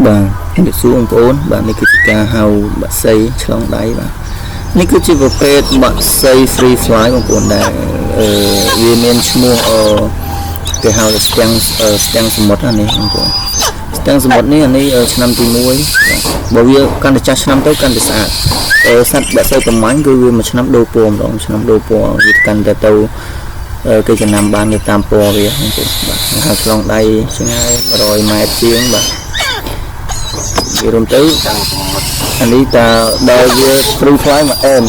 បាទជំរាបសួរបងប្អូនបាទនេះគឺជាការហៅបាក់សីឆ្លងដៃបាទនេះគឺជាប្រភេទបាក់សី free fly បងប្អូនដែលវាមានឈ្មោះគេហៅថាស្ទាំងសមុទ្រនេះបងប្អូនស្ទាំងសមុទ្រនេះអានេះឆ្នាំទី1បើវាកាន់តែចាស់ឆ្នាំទៅកាន់តែស្អាតសត្វបាក់សីប្រមាញ់គឺវាមួយឆ្នាំដូរពណ៌ម្ដងឆ្នាំដូរពណ៌វាកាន់តែទៅគេចំណាំបានតាមពណ៌វាបងប្អូនបាទហៅឆ្លងដៃឆ្ងាយ100ម៉ែត្រជាងបាទវារួមទៅអានេះតើដល់វា free fly មកអែម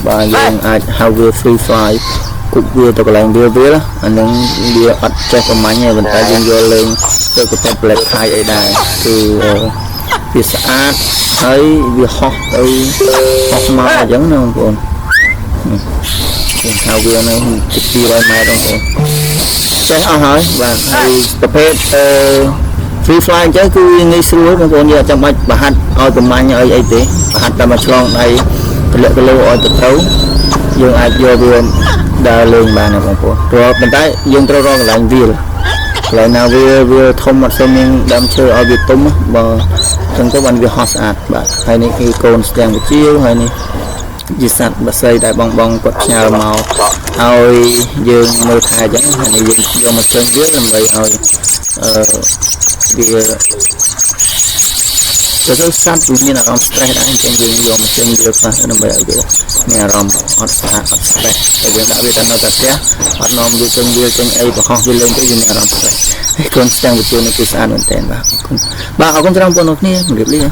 បាទយើងអាចហៅវា free fly គប់វាទៅកន្លែងវាអានឹងវាអត់ចេះប្រមាញ់ទេប៉ុន្តែយើងយកលេងទៅកតែ black tie អីដែរគឺវាស្អាតហើយវាហោះទៅហោះមកអញ្ចឹងណាបងប្អូនគេហៅវានៅជិត200ម៉ែត្របងប្អូនចេះអស់ហើយបាទហើយប្រភេទfree fly អញ្ចឹងគឺងាយស្រួលបងប្អូនយើងអត់ចាំបាច់ប្រហាត់ឲ្យប្រមាញ់ឲ្យអីទេប្រហាត់តែមកឆ្លងដៃទម្លាក់គីឡូឲ្យទៅត្រូវយើងអាចយកវាដើរលេងបានណាបងប្អូនព្រោះប៉ុន្តែយើងត្រូវរកកន្លែងវាលកន្លែងណាវាធំអត់សូវមានដើមឈើឲ្យវាទុំបើចឹងទៅបានវាហោះស្អាតបាទហើយនេះគឺកូនស្ទាំងវិជាហើយនេះជាសត្វបាក់សីដែលបងគាត់ផ្ញើមកឲ្យយើងមើលថែអញ្ចឹងហើយនេះយើងយកមកចេញវាដើម្បីឲ្យវាទៅសត្វវាមានអារម្មណ៍ stress ដែរអញ្ចឹងយើងយកមកចេញវាខ្លះដើម្បីឲ្យវាមានអារម្មណ៍អត់ស្អាតអត់ stress តែយើងដាក់វាទៅនៅតែផ្ទះអត់នាំវាចេញអីបង្ហោះវាលេងទៅវាមានអារម្មណ៍ stress ហើយកូនស្ទាំងវិជានេះគឺស្អាតមែនទែនបាទអរគុណច្រើនបងប្អូនគ្នាជម្រាបលា